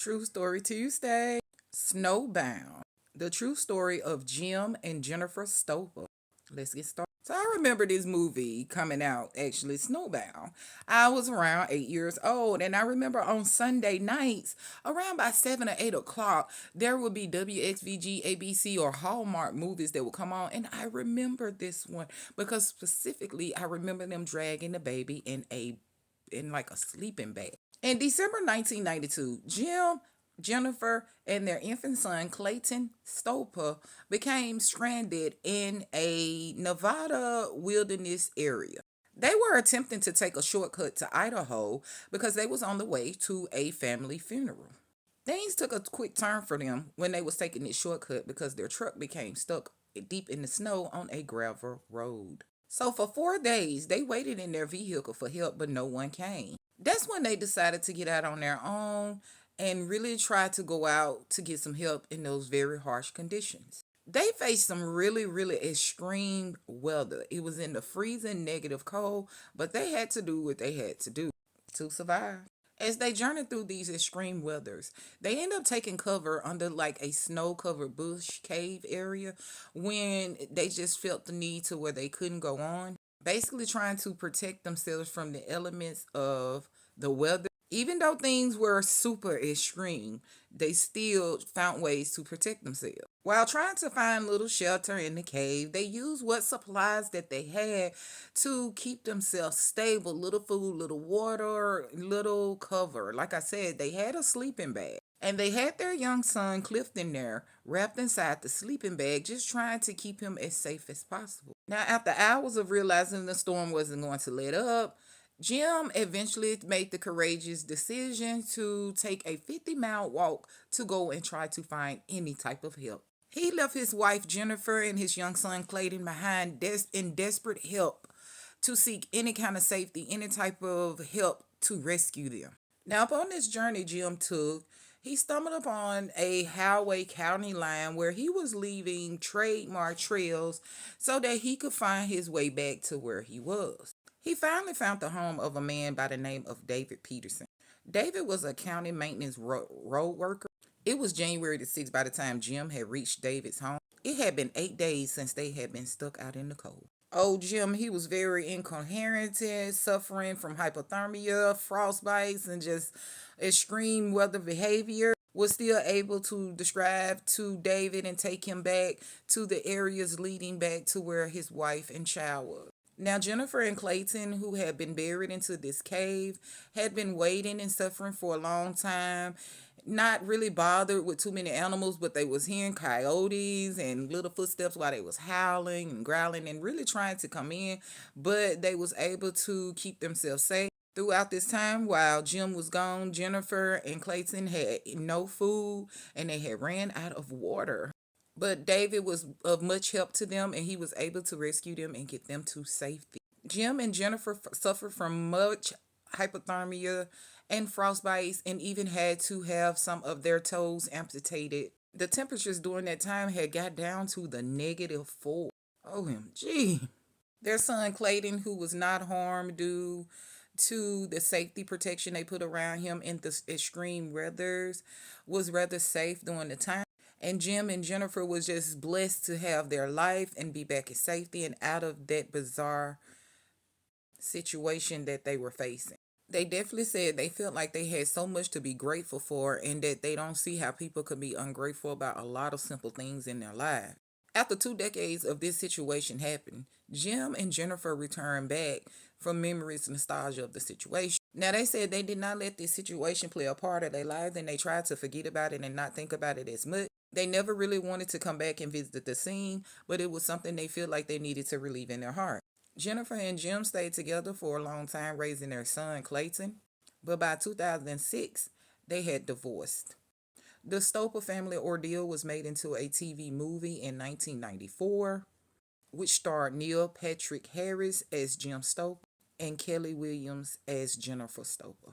True Story Tuesday. Snowbound. The true story of Jim and Jennifer Stolpa. Let's get started. So I remember this movie coming out, actually, Snowbound. I was around 8 years old, and I remember on Sunday nights, around by 7 or 8 o'clock, there would be WXVG, ABC, or Hallmark movies that would come on. And I remember this one because specifically I remember them dragging the baby in like a sleeping bag. In December 1992, Jim, Jennifer, and their infant son, Clayton Stolpa, became stranded in a Nevada wilderness area. They were attempting to take a shortcut to Idaho because they was on the way to a family funeral. Things took a quick turn for them when they was taking this shortcut because their truck became stuck deep in the snow on a gravel road. So for 4 days, they waited in their vehicle for help, but no one came. That's when they decided to get out on their own and really try to go out to get some help in those very harsh conditions. They faced some really, really extreme weather. It was in the freezing negative cold, but they had to do what they had to do to survive. As they journeyed through these extreme weathers, they end up taking cover under like a snow covered bush cave area when they just felt the need to where they couldn't go on. Basically, trying to protect themselves from the elements of the weather. Even though things were super extreme, they still found ways to protect themselves. While trying to find little shelter in the cave, they used what supplies that they had to keep themselves stable. Little food, little water, little cover. Like I said, they had a sleeping bag. And they had their young son, Clifton, there, wrapped inside the sleeping bag, just trying to keep him as safe as possible. Now, after hours of realizing the storm wasn't going to let up, Jim eventually made the courageous decision to take a 50-mile walk to go and try to find any type of help. He left his wife Jennifer and his young son Clayton behind in desperate help to seek any kind of safety, any type of help to rescue them. Now, upon this journey Jim took, he stumbled upon a highway county line where he was leaving trademark trails so that he could find his way back to where he was. He finally found the home of a man by the name of David Peterson. David was a county maintenance road worker. It was January the 6th by the time Jim had reached David's home. It had been 8 days since they had been stuck out in the cold. Old Jim, he was very incoherent, suffering from hypothermia, frostbites, and just extreme weather behavior. Was still able to describe to David and take him back to the areas leading back to where his wife and child was. Now, Jennifer and Clayton, who had been buried into this cave, had been waiting and suffering for a long time, not really bothered with too many animals, but they was hearing coyotes and little footsteps while they was howling and growling and really trying to come in, but they was able to keep themselves safe. Throughout this time, while Jim was gone, Jennifer and Clayton had no food and they had ran out of water. But David was of much help to them and he was able to rescue them and get them to safety. Jim and Jennifer suffered from much hypothermia and frostbites and even had to have some of their toes amputated. The temperatures during that time had got down to the -4. OMG. Their son Clayton, who was not harmed due to the safety protection they put around him in the extreme weathers, was rather safe during the time. And Jim and Jennifer was just blessed to have their life and be back in safety and out of that bizarre situation that they were facing. They definitely said they felt like they had so much to be grateful for and that they don't see how people could be ungrateful about a lot of simple things in their lives. After 2 decades of this situation happened, Jim and Jennifer returned back from memories and nostalgia of the situation. Now, they said they did not let this situation play a part of their lives and they tried to forget about it and not think about it as much. They never really wanted to come back and visit the scene, but it was something they feel like they needed to relieve in their heart. Jennifer and Jim stayed together for a long time raising their son, Clayton, but by 2006, they had divorced. The Stolpa family ordeal was made into a TV movie in 1994, which starred Neil Patrick Harris as Jim Stolpa and Kelly Williams as Jennifer Stolpa.